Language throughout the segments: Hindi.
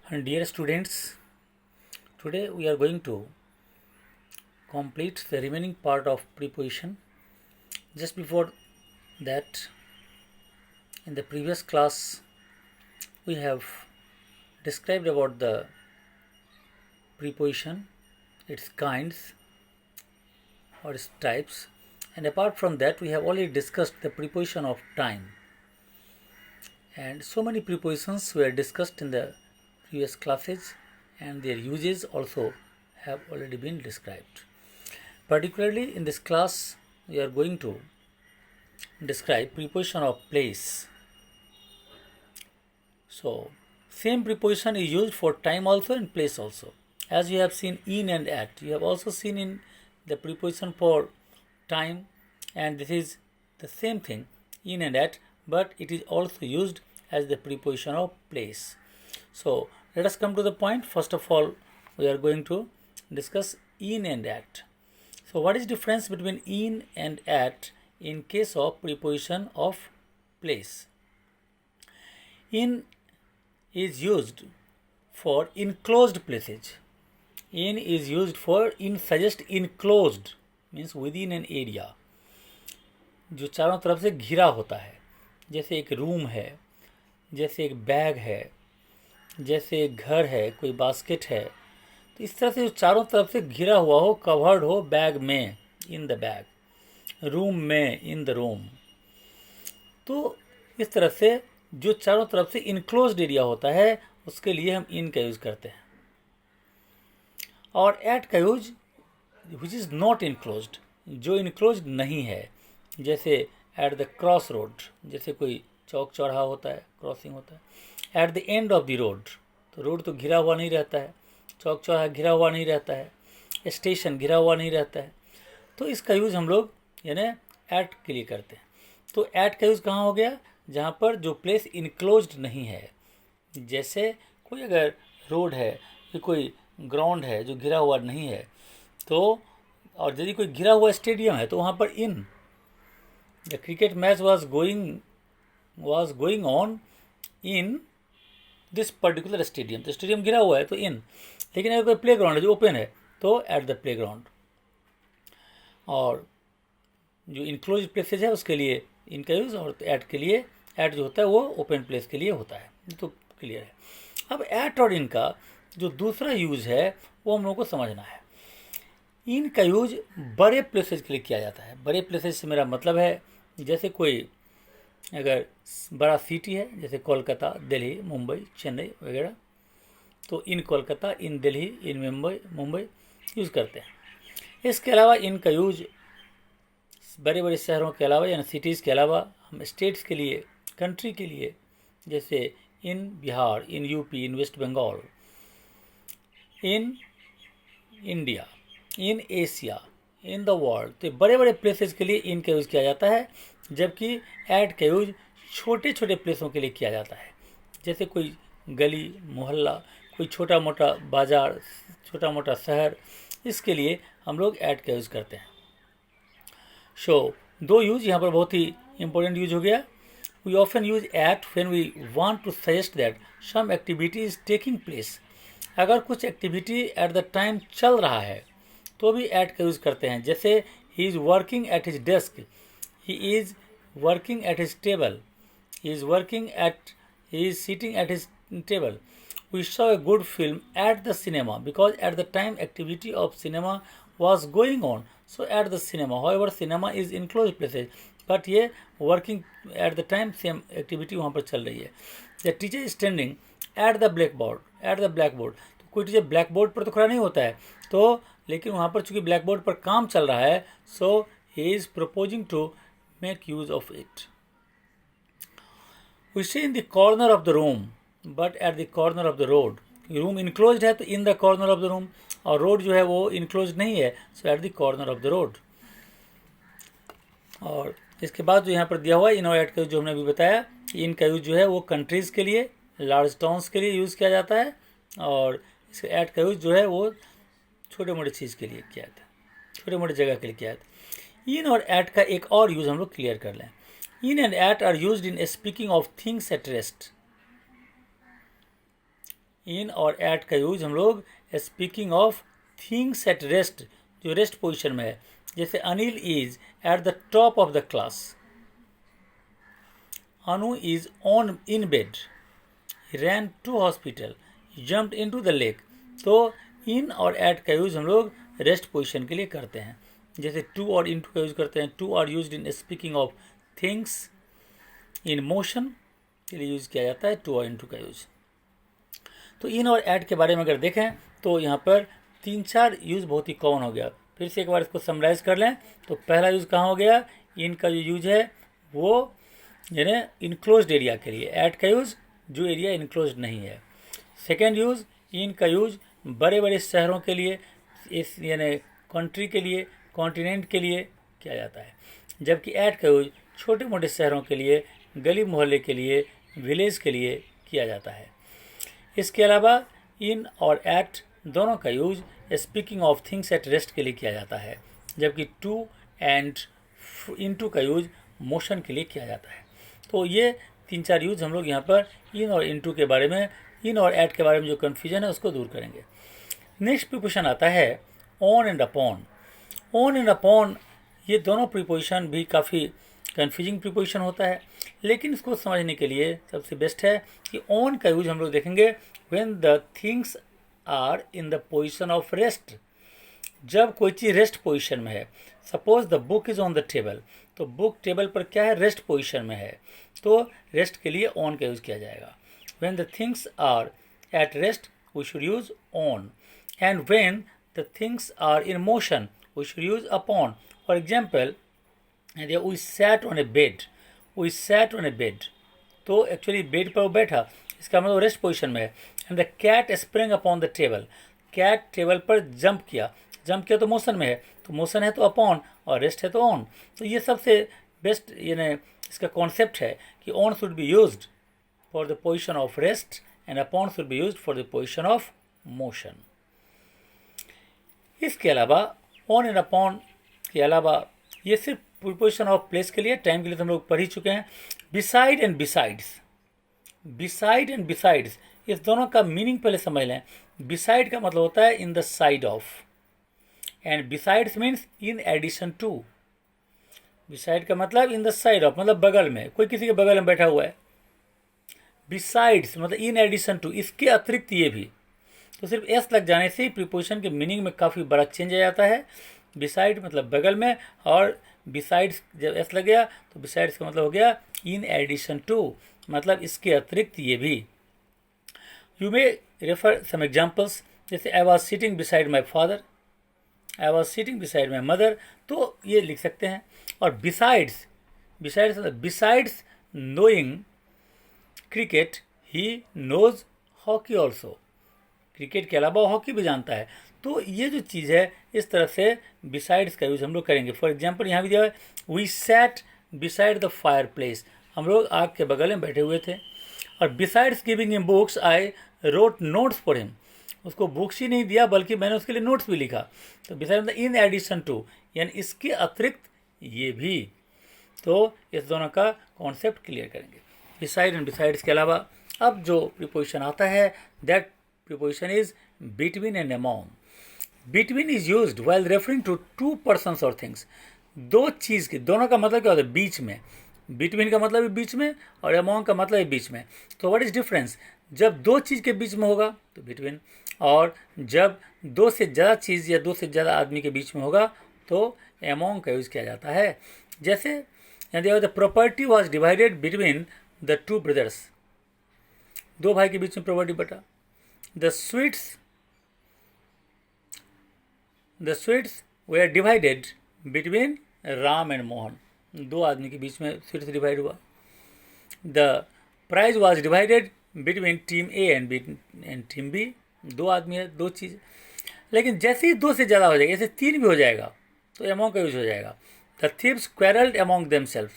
And dear students, today we are going to complete the remaining part of preposition. Just before that, in the previous class, we have described about the preposition, its kinds or its types, and apart from that, we have already discussed the preposition of time. And so many prepositions were discussed in the previous classes, and their uses also have already been described. Particularly in this class, we are going to describe preposition of place. So, same preposition is used for time also and place also. As you have seen in and at, you have also seen in the preposition for time, and this is the same thing, in and at, but it is also used as the preposition of place. So, let us come to the point. First of all, we are going to discuss in and at. So, what is difference between in and at in case of preposition of place? In is used for enclosed places. In is used for suggest enclosed, means within an area, जो चारों तरफ से घिरा होता है, जैसे एक रूम है, जैसे एक बैग है, जैसे एक घर है, कोई बास्केट है, तो इस तरह से जो चारों तरफ से घिरा हुआ हो, कवर्ड हो बैग में, इन द बैग, रूम में, इन द रूम, तो इस तरह से जो चारों तरफ से इनक्लोज्ड एरिया होता है उसके लिए हम इन का यूज़ करते हैं. और एट का use which is not enclosed, जो इनक्लोज्ड नहीं है, जैसे एट द क्रॉस रोड, जैसे कोई चौक चौराहा होता है, क्रॉसिंग होता है. At the end of the road, तो रोड तो घिरा हुआ नहीं रहता है, चौक चौराहा घिरा हुआ नहीं रहता है, स्टेशन घिरा हुआ नहीं रहता है, तो इसका यूज़ हम लोग यानी एट के लिए करते हैं. तो एट का यूज़ कहाँ हो गया? जहाँ पर जो प्लेस इनक्लोज्ड नहीं है, जैसे कोई अगर रोड है कि कोई ग्राउंड है जो घिरा हुआ नहीं है, तो और यदि कोई घिरा हुआ स्टेडियम है तो वहाँ पर in the cricket match was going on in this particular stadium, तो स्टेडियम घिरा हुआ है तो इन. लेकिन अगर कोई प्ले ग्राउंड है जो ओपन है तो एट द प्ले ग्राउंड. और जो इनक्लोज प्लेसेज है उसके लिए इनका यूज़, और एट के लिए एट जो होता है वो ओपन प्लेस के लिए होता है. तो क्लियर है. अब एट और इनका जो दूसरा यूज़ है वो हम लोगों को समझना है. इनका यूज बड़े प्लेसेज के लिए किया जाता है. बड़े प्लेसेज से मेरा मतलब है जैसे कोई अगर बड़ा सिटी है, जैसे कोलकाता, दिल्ली, मुंबई, चेन्नई वगैरह, तो इन कोलकाता, इन दिल्ली, इन मुंबई यूज़ करते हैं. इसके अलावा इनका यूज बड़े बड़े शहरों के अलावा यानी सिटीज़ के अलावा हम स्टेट्स के लिए, कंट्री के लिए, जैसे in Bihar, in UP, in West Bengal, in India, in Asia, in the world, तो बड़े बड़े प्लेसेस के लिए इन का यूज़ किया जाता है. जबकि एट का यूज छोटे छोटे प्लेसों के लिए किया जाता है, जैसे कोई गली मोहल्ला, कोई छोटा मोटा बाज़ार, छोटा मोटा शहर, इसके लिए हम लोग एट का यूज़ करते हैं. सो दो यूज यहाँ पर बहुत ही इंपॉर्टेंट यूज हो गया. We often use at when we want to suggest that some activity is taking place. अगर कुछ एक्टिविटी एट द टाइम चल रहा है तो भी एट का यूज़ करते हैं. जैसे he is working at his desk, he is working at his table, he is sitting at his table. We saw a good film at the cinema because at the time activity of cinema was going on. So at the cinema, however, cinema is enclosed places, but ये working at the time same activity वहाँ पर चल रही है. The teacher is standing at the blackboard. तो कोई टीचर ब्लैक बोर्ड पर तो खड़ा नहीं होता है, तो लेकिन वहाँ पर चूंकि ब्लैक बोर्ड पर काम चल रहा है, so he is proposing to make use of it. We say in the corner of the room, but at the corner of the road. Room enclosed है तो in the corner of the room, और रोड जो है वो इनक्लोज्ड नहीं है, so at the corner of the road. और इसके बाद जो यहाँ पर दिया हुआ है इन और एट का जो हमने अभी बताया, इनका यूज जो है वो कंट्रीज़ के लिए, लार्ज टाउन्स के लिए यूज़ किया जाता है, और इसके एट का यूज जो है वो छोटे मोटे चीज़ के लिए किया जाता है, छोटे मोटे जगह के लिए किया जाता है. इन और एट का एक और यूज़ हम लोग क्लियर कर लें. In and at are used in speaking of things at rest. In और एट का यूज हम लोग speaking of things at rest, जो रेस्ट पोजिशन में है, जैसे Anil is at the top of the class, Anu is on in bed, ran to hospital, jumped into the lake. तो इन और एट का यूज हम लोग रेस्ट पोजिशन के लिए करते हैं, जैसे टू और इनटू का यूज करते हैं। To are used in speaking of things in motion के लिए यूज किया जाता है टू और इनटू का यूज। तो इन और एट के बारे में अगर देखें तो यहाँ पर 3-4 यूज बहुत ही कॉमन हो गया। फिर से एक बार इसको समराइज कर लें तो पहला यूज कहाँ हो गया, इन का जो यूज है वो यानी इनक्लोज्ड एरिया के लिए, एट का यूज जो एरिया इनक्लोज्ड नहीं है। सेकेंड यूज, इन का यूज बड़े बड़े शहरों के लिए, इस यानी कंट्री के लिए, कॉन्टिनेंट के लिए किया जाता है, जबकि एट का यूज छोटे मोटे शहरों के लिए, गली मोहल्ले के लिए, विलेज के लिए किया जाता है। इसके अलावा इन और एट दोनों का use speaking of things at rest के लिए किया जाता है, जबकि टू एंड इनटू का यूज मोशन के लिए किया जाता है। तो ये 3-4 यूज हम लोग यहाँ पर इन और इनटू के बारे में, इन और एट के बारे में जो कन्फ्यूजन है उसको दूर करेंगे। नेक्स्ट प्रीपोजिशन आता है on and upon. On and upon ये दोनों प्रीपोजिशन भी काफ़ी कन्फ्यूजिंग प्रीपोजिशन होता है, लेकिन इसको समझने के लिए सबसे बेस्ट है कि ऑन का यूज हम लोग देखेंगे when the things are in the position of rest, जब कोई चीज़ रेस्ट पोजिशन में है। Suppose the book is on the table, तो बुक टेबल पर क्या है, रेस्ट पोजिशन में है, तो रेस्ट के लिए ऑन का यूज किया जाएगा। When the things are at rest we should use on, and when the things are in motion we should use upon. For example we sat on a bed, we sat on a bed, तो एक्चुअली बेड पर वो बैठा, इसका मतलब रेस्ट पोजिशन में है। And the cat spring upon the table, cat table पर जंप किया, जंप किया तो मोशन में है, तो मोशन है तो अपॉन और रेस्ट है तो ऑन। तो ये सबसे बेस्ट यानी इसका कॉन्सेप्ट है कि on should be used for the position of rest and upon should be used for the position of motion. इसके अलावा ऑन एंड अपॉन के अलावा ये सिर्फ प्रीपोजिशन ऑफ प्लेस के लिए, टाइम के लिए तो हम लोग पढ़ ही चुके हैं। Beside and besides, beside and besides, इस दोनों का मीनिंग पहले समझ लें। बिसाइड का मतलब होता है in the side of, and besides means in addition to. Beside का मतलब इन द साइड ऑफ, मतलब बगल में, कोई किसी के बगल में बैठा हुआ है। बिसाइड्स मतलब इन एडिशन टू, इसके अतिरिक्त ये भी। तो सिर्फ एस लग जाने से प्रीपोजिशन के मीनिंग में काफ़ी बड़ा चेंज आ जाता है। बिसाइड मतलब बगल में, और बिसाइड्स जब एस लग गया तो बिसाइड्स का मतलब हो गया इन एडिशन टू, मतलब इसके अतिरिक्त ये भी। You may refer some examples, जैसे I was sitting beside my father, I was sitting beside my mother, तो ये लिख सकते हैं। और बिसाइड्स, बिसाइड्स मतलब besides knowing cricket he knows hockey also, cricket के अलावा हॉकी भी जानता है। तो ये जो चीज़ है इस तरह से बिसाइड्स का यूज हम लोग करेंगे। फॉर एग्जाम्पल यहाँ भी दिया है we sat beside the fireplace, हम लोग आग के बगल में बैठे हुए थे। और besides giving him books I wrote notes for him, उसको बुक्स ही नहीं दिया बल्कि मैंने उसके लिए नोट्स भी लिखा। तो बिसाइड मतलब इन एडिशन टू, यानी इसके अतिरिक्त ये भी। तो इस दोनों का कॉन्सेप्ट क्लियर करेंगे, बिसाइड एंड बिसाइड्स के अलावा। अब जो प्रीपोजिशन आता है that preposition is between and among. Between is used while referring to two persons और थिंग्स, दो चीज़ के, दोनों का मतलब क्या होता है, बीच में। बिटवीन का मतलब है बीच में और अमॉन्ग का मतलब है बीच में। तो व्हाट इज डिफरेंस, जब दो चीज़ के बीच में होगा तो बिटवीन, और जब दो से ज़्यादा चीज़ या दो से ज़्यादा आदमी के बीच में होगा तो अमॉन्ग का यूज़ किया जाता है। जैसे यदि the property was divided between the two brothers, दो भाई के बीच में प्रॉपर्टी बटा। The sweets were divided between Ram and Mohan, दो आदमी के बीच में स्वीट्स डिवाइड हुआ। The prize was divided between team A and team B, दो आदमी है, दो चीज़। लेकिन जैसे ही दो से ज़्यादा हो जाएगा, जैसे तीन भी हो जाएगा तो अमॉन्ग का यूज हो जाएगा। द थीव्स क्वेरल्ड अमॉन्ग देमसेल्व्स,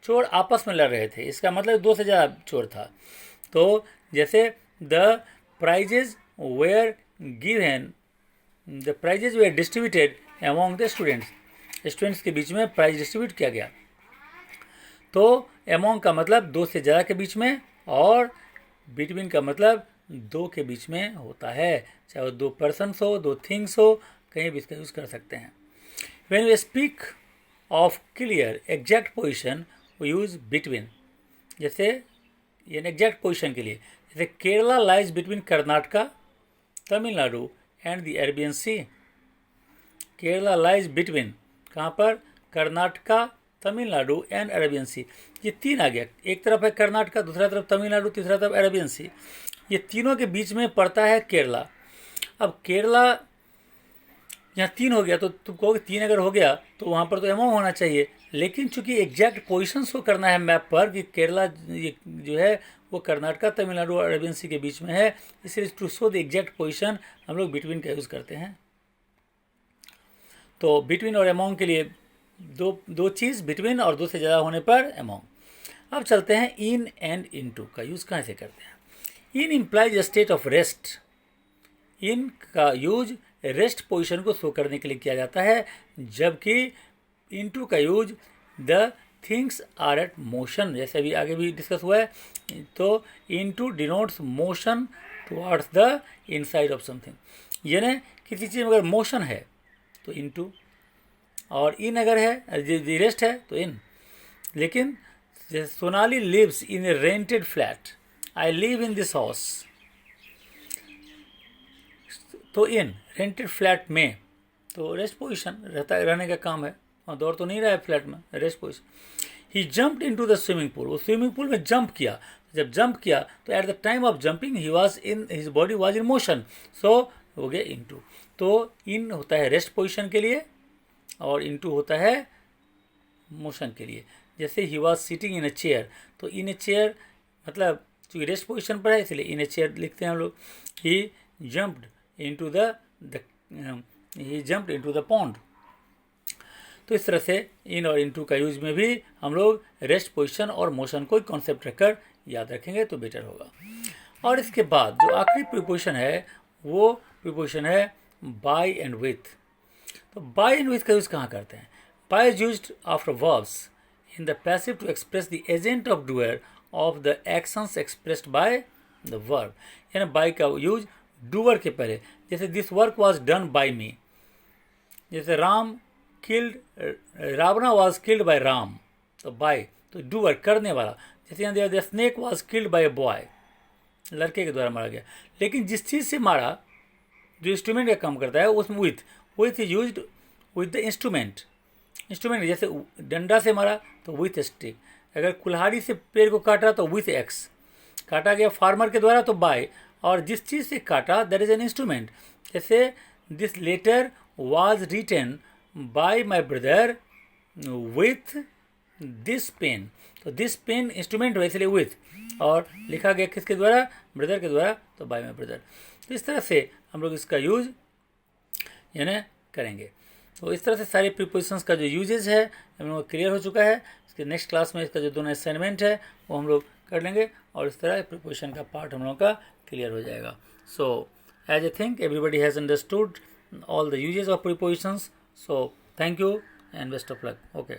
चोर आपस में लड़ रहे थे, इसका मतलब दो से ज़्यादा चोर था। तो जैसे the prizes were given, the prizes were distributed among the students, students के बीच में प्राइज डिस्ट्रीब्यूट किया गया। तो अमॉन्ग का मतलब दो से ज़्यादा के बीच में, और बिटवीन का मतलब दो के बीच में होता है, चाहे वो दो पर्सन्स हो, दो थिंग्स हो, कहीं भी इसका यूज़ कर सकते हैं। When we speak of clear exact position we use between. जैसे ये एग्जैक्ट पोजिशन के लिए, जैसे Kerala lies between Karnataka, Tamil Nadu and the Arabian Sea. Kerala lies between कहाँ पर? Karnataka, Tamil Nadu and Arabian Sea. ये तीन आ गया, एक तरफ है कर्नाटका, दूसरा तरफ तमिलनाडु, तीसरा तरफ अरेबियन सी। ये तीनों के बीच में पड़ता है केरला। अब केरला यहाँ तीन हो गया तो तुम कहोगे तीन अगर हो गया तो वहाँ पर तो एमोंग होना चाहिए, लेकिन चूंकि एग्जैक्ट पोजीशंस को करना है मैप पर कि केरला ये जो है वो कर्नाटका, तमिलनाडु और अरेबियन सी के बीच में है, इसलिए to show the exact position हम लोग बिटवीन का यूज़ करते हैं। तो बिटवीन और एमोंग के लिए दो चीज़, बिटवीन और दो से ज़्यादा होने पर एमोंग। अब चलते हैं इन एंड इनटू का यूज़ कहाँ से करते हैं। In implies a state of rest. In का यूज रेस्ट पोजीशन को शो करने के लिए किया जाता है, जबकि इनटू का use the things are at motion, जैसे अभी आगे भी डिस्कस हुआ है। तो into denotes motion towards the inside of something. यानी किसी चीज़ में अगर मोशन है तो इनटू, और इन अगर है रेस्ट है तो इन। लेकिन जैसे Sonali lives in a rented flat, I live in this house, तो इन रेंटेड फ्लैट में तो रेस्ट पोजीशन रहने का काम है, और दौड़ तो नहीं रहा है फ्लैट में, rest position. He jumped into the swimming pool, वो स्विमिंग पूल में जंप किया। जब जंप किया तो at the time of jumping he was in, his body was in motion, so हो गया इनटू। तो इन होता है रेस्ट पोजीशन के लिए और इनटू होता है मोशन के लिए। जैसे he was sitting in a chair, तो इन ए चेयर मतलब चूँकि रेस्ट पोजीशन पर है इसलिए इन ए चेयर लिखते हैं हम लोग। He jumped into he jumped into the pond. तो इस तरह से इन और इनटू का यूज में भी हम लोग रेस्ट पोजीशन और मोशन को कॉन्सेप्ट रखकर याद रखेंगे तो बेटर होगा। और इसके बाद जो आखिरी प्रीपोजिशन है वो प्रीपोजिशन है बाय एंड विथ। तो बाय एंड विथ का यूज कहाँ करते हैं? By is used after verbs in the passive to express the agent of doer of the actions expressed by the verb. यानी बाय का यूज डूअर के पहले, जैसे this work was done by me. जैसे Ravana was killed by Ram, तो बाय तो डूअर करने वाला। जैसे यहाँ the snake was killed bye a boy, लड़के के द्वारा मारा गया। लेकिन जिस चीज़ से मारा, जो इंस्ट्रूमेंट का काम करता है उसमें with is used with the instrument. Instrument जैसे डंडा से मारा तो विथ स्टिक, अगर कुल्हाड़ी से पेड़ को काटा तो विथ एक्स, काटा गया फार्मर के द्वारा तो बाय, और जिस चीज़ से काटा दैट इज एन इंस्ट्रूमेंट। जैसे this letter was written by my brother with this pen, तो दिस पेन इंस्ट्रूमेंट हो इसलिए विथ, और लिखा गया किसके द्वारा? ब्रदर के द्वारा, तो बाय माई ब्रदर। तो इस तरह से हम लोग इसका यूज यानी करेंगे। तो इस तरह से सारे प्रीपोजिशंस का जो यूजेज है हम लोग क्लियर हो चुका है। इसके नेक्स्ट क्लास में इसका जो दोनों असाइनमेंट है वो हम लोग कर लेंगे, और इस तरह प्रीपोजिशन का पार्ट हम लोग का क्लियर हो जाएगा। So as I think everybody has understood all the uses of prepositions. So thank you and best of luck. Okay.